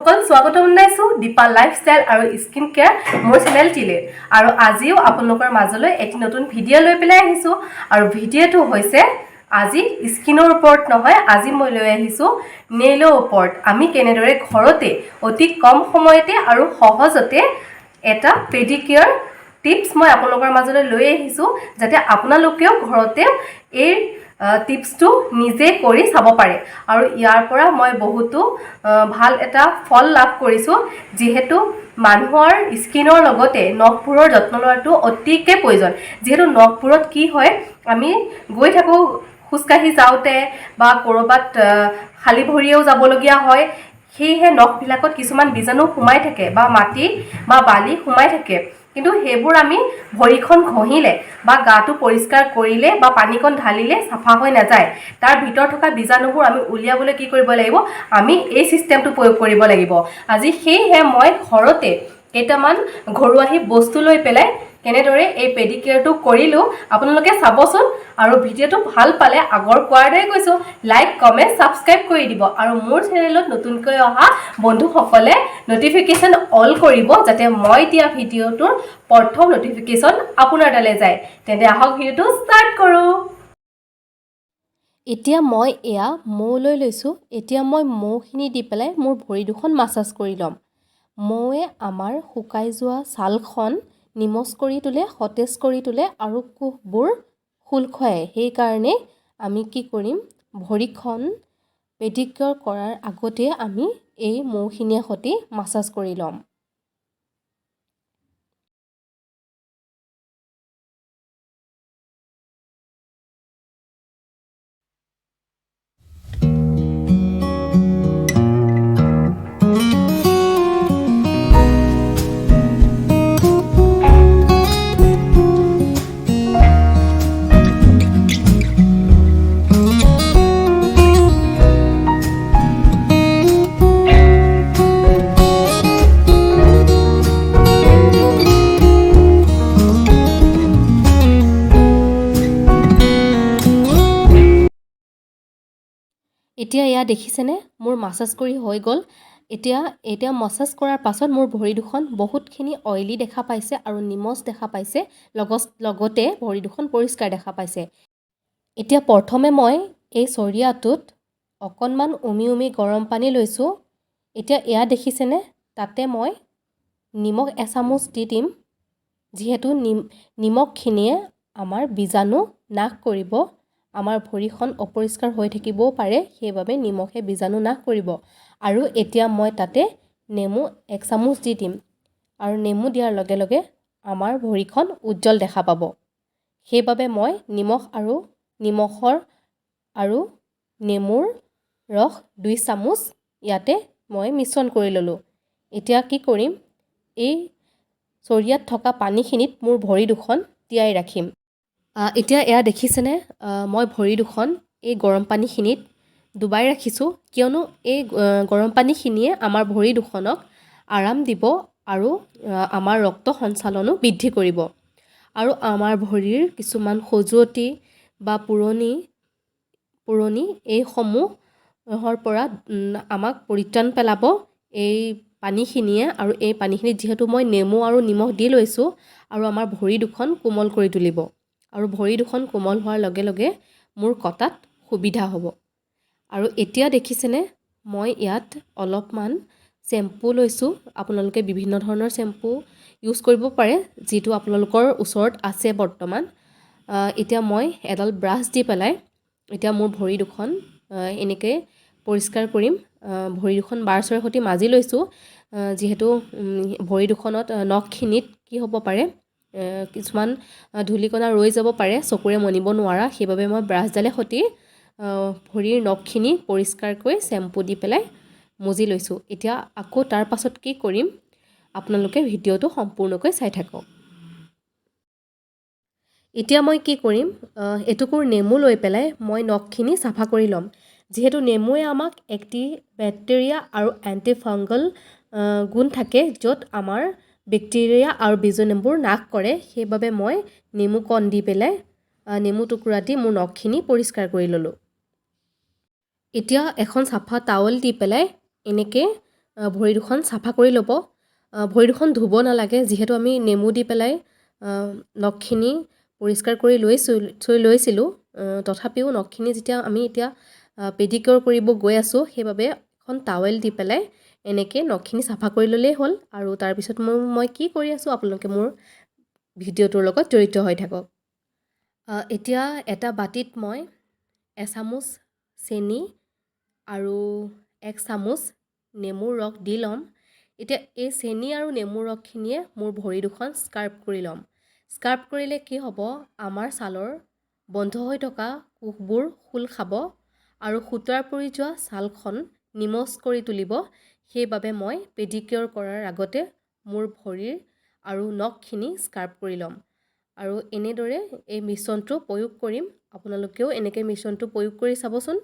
স্বাগতম জনাইছো Dipalifestyle আৰু স্কিন কেয়াৰ মোৰ চেনেলটিলে আৰু আজিও আপোনালোকৰ মাজলৈ এটি নতুন ভিডিঅ' লৈ পেলাই আহিছো আৰু ভিডিঅ'টো হৈছে আজি স্কিনৰ ওপৰত নহয় আজি মই লৈ আহিছো নেইলৰ ওপৰত আমি কেনেদৰে ঘৰতে অতি কম সময়তে আৰু সহজতে এটা পেডিকিউৰ টিপস মই আপোনালোকৰ মাজলৈ লৈ আহিছো যাতে আপোনালোকেও ঘৰতে এই টিপসটো নিজে কৰি চাব পাৰে আৰু ইয়াৰ পৰা মই বহুতো ভাল এটা ফল লাভ কৰিছো যেহেতু মানুহৰ স্কিনৰ লগতে নখপুৰৰ যত্ন লোৱাটো অতিকে প্ৰয়োজন যেহেতু নখপুৰত কি হয় আমি গৈ থাকো খুসকাহি যাওতে বা কৰবাত খালি ভৰিয়েও যাবলগীয়া হয় সেয়ে নখবিলাকত কিছুমান বীজাণু সোমাই থাকে বা মাটি বা বালি সোমাই থাকে কিন্তু হেবোৰ আমি ভৰিখন ঘহিলে বা গাটো পৰিষ্কাৰ কৰিলে বা পানীকণ ঢালিলে সাফা হৈ নাযায় তাৰ ভিতৰ থকা বীজাণুবোৰ আমি উলিয়াবলৈ কি কৰিব লাগিব আমি এই সিস্টেমটো প্ৰয়োগ কৰিব লাগিব আজি হেহে মই ঘৰতে কেইটামান ঘৰুৱাহি বস্তু লৈ পেলাই কেনেদৰে এই পেডিকিউৰটো কৰিলো আপোনালোকে চাবচোন আৰু ভিডিঅ'টো ভাল পালে আগৰ কোৱাৰদৰে কৈছো লাইক কমেন্ট সাবস্ক্ৰাইব কৰি দিব আৰু মোৰ চেনেলত নতুনকৈ অহা বন্ধুসকলে নটিফিকেশন অল কৰিব যাতে মই দিয়া ভিডিঅ'টোৰ প্ৰথম নটিফিকেশন আপোনাৰ তালে যায় তেন্তে আহক ভিডিঅ'টো ষ্টাৰ্ট কৰো এতিয়া মই এয়া মৌ লৈ লৈছো এতিয়া মই মৌখিনি দি পেলাই মোৰ ভৰি দুখন মাসাজ কৰি লম মৌয়ে আমাৰ শুকাই যোৱা ছালখন নিমজ কৰি তোলে সতেজ কৰি তোলে আৰু কোহবোৰ খুলখুৱায় সেই কাৰণে আমি কি কৰিম ভৰিখন পেডিকিউৰ কৰাৰ আগতে আমি এই মৌখিনিৰ সৈতে মাসাজ কৰি লম এতিয়া এয়া দেখিছেনে মোৰ মাসাজ কৰি হৈ গ'ল এতিয়া মাসাজ কৰাৰ পাছত মোৰ ভৰি দুখন বহুতখিনি অইলি দেখা পাইছে আৰু নিমজ দেখা পাইছে লগতে ভৰি দুখন পৰিষ্কাৰ দেখা পাইছে এতিয়া প্ৰথমে মই এই চৰিয়াটোত অকনমান উমি গৰম পানী লৈছো এতিয়া এয়া দেখিছেনে তাতে মই নিমখ এচামুচ দি দিম যেহেতু নিমখখিনিয়ে আমাৰ বীজাণু নাশ কৰিব আমাৰ ভৰিখন অপৰিষ্কাৰ হৈ থাকিবও পাৰে সেইবাবে নিমখে বীজাণু নাশ কৰিব আৰু এতিয়া মই তাতে নেমু এক চামুচ দি দিম আৰু নেমু দিয়াৰ লগে লগে আমাৰ ভৰিখন উজ্জ্বল দেখা পাব সেইবাবে মই নিমখৰ আৰু নেমুৰ ৰস 2 চামুচ ইয়াতে মই মিশ্ৰণ কৰি ললো এতিয়া কি কৰিম এই চৰিয়াত থকা পানীখিনিত মোৰ ভৰি দুখন তিয়াই ৰাখিম এতিয়া এয়া দেখিছেনে মই ভৰি দুখন এই গৰম পানীখিনিত ডুবাই ৰাখিছো কিয়নো এই গৰম পানীখিনিয়ে আমাৰ ভৰি দুখনক আৰাম দিব আৰু আমাৰ ৰক্ত সঞ্চালনো বৃদ্ধি কৰিব আৰু আমাৰ ভৰিৰ কিছুমান খজুৱতি বা পুৰণি এই সমূহৰ পৰা আমাক পৰিত্ৰাণ পেলাব এই পানীখিনিয়ে আৰু এই পানীখিনিত যেহেতু মই নেমু আৰু নিমখ দি লৈছো আৰু আমাৰ ভৰি দুখন কোমল কৰি তুলিব আৰু ভৰি দুখন কোমল হোৱাৰ লগে লগে মোৰ কটাত সুবিধা হ'ব আৰু এতিয়া দেখিছেনে মই ইয়াত অলপমান শ্যাম্পু লৈছো আপোনালোকে বিভিন্ন ধৰণৰ শ্যাম্পু ইউজ কৰিব পাৰে যেটো আপোনালোকৰ ওচৰত আছে বৰ্তমান এতিয়া মই এডাল ব্ৰাছ দি পেলাই এতিয়া মোৰ ভৰি দুখন এনেকৈ পৰিষ্কাৰ কৰিম ভৰি দুখন ব্ৰাছৰ সৈতে মাজি লৈছো যেহেতু ভৰি দুখনত নখখিনিত কি হ'ব পাৰে কিছুমান ধূলিকণা ৰৈ যাব পাৰে চকুৰে মনিব নোৱাৰা সেইবাবে মই ব্ৰাছডালে সৈতে ভৰিৰ নখখিনি পৰিষ্কাৰকৈ শ্যাম্পু দি পেলাই মুজি লৈছো এতিয়া আকৌ তাৰ পাছত কি কৰিম আপোনালোকে ভিডিঅ'টো সম্পূৰ্ণকৈ চাই থাকক এতিয়া মই কি কৰিম এটুকুৰ নেমু লৈ পেলাই মই নখখিনি সাফা কৰি ল'ম যেহেতু নেমুৱে আমাক বেক্টেৰিয়া আৰু এন্টিফাংগাল গুণ থাকে য'ত আমাৰ বেক্টেৰিয়া আৰু বীজাণুবোৰ নাশ কৰে সেইবাবে মই নেমু কণ দি পেলাই নেমু টুকুৰা দি মোৰ নখখিনি পৰিষ্কাৰ কৰি ললো এতিয়া এখন সাফা টাৱেল দি পেলাই এনেকৈ ভৰি দুখন চাফা কৰি ল'ব। ভৰি দুখন ধুব নালাগে, যিহেতু আমি নেমু দি পেলাই নখখিনি পৰিষ্কাৰ কৰি লৈছিলোঁ। তথাপিও নখখিনি যেতিয়া আমি এতিয়া পেডিকিউৰ কৰিব গৈ আছোঁ, সেইবাবে এখন টাৱেল দি পেলাই এনেকৈ নখখিনি চাফা কৰি ল'লেই হ'ল। আৰু তাৰপিছত মই কি কৰি আছোঁ, আপোনালোকে মোৰ ভিডিঅ'টোৰ লগত জড়িত হৈ থাকক। এতিয়া এটা বাতিত মই এচামুচ চেনি আৰু 1 চামুচ নেমুৰ ৰস দি ল'ম। এতিয়া এই চেনি আৰু নেমুৰ ৰসখিনিয়ে মোৰ ভৰি দুখন স্ক্ৰাব কৰি ল'ম। স্ক্ৰাব কৰিলে কি হ'ব, আমাৰ ছালৰ বন্ধ হৈ থকা কোষবোৰ খোল খাব আৰু সুতাৰ পৰি যোৱা ছালখন নিমজ কৰি তুলিব। সেইবাবে মই পেডিকিউৰ কৰাৰ আগতে মোৰ ভৰিৰ আৰু নখখিনি স্ক্ৰাব কৰি ল'ম। আৰু এনেদৰে এই মিশ্ৰণটো প্ৰয়োগ কৰিম। আপোনালোকেও এনেকৈ মিশ্ৰণটো প্ৰয়োগ কৰি চাবচোন।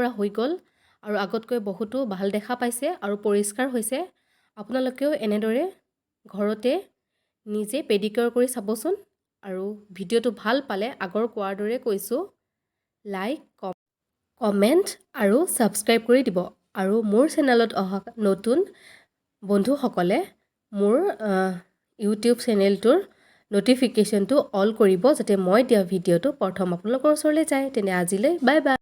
পৰা হৈ গ'ল আৰু আগতকৈ বহুতো ভাল দেখা পাইছে আৰু পৰিষ্কাৰ হৈছে আপোনালোকেও এনেদৰে ঘৰতে নিজে পেডিকিউৰ কৰি চাবচোন আৰু ভিডিঅ'টো ভাল পালে আগৰ কোৱাৰ দৰে কৈছোঁ লাইক কমেণ্ট আৰু ছাবস্ক্ৰাইব কৰি দিব আৰু মোৰ চেনেলত অহা নতুন বন্ধুসকলে মোৰ ইউটিউব চেনেলটোৰ ন'টিফিকেশ্যনটো অল কৰিব যাতে মই দিয়া ভিডিঅ'টো প্ৰথম আপোনালোকৰ ওচৰলৈ যায় তেনে আজিলৈ বাই বাই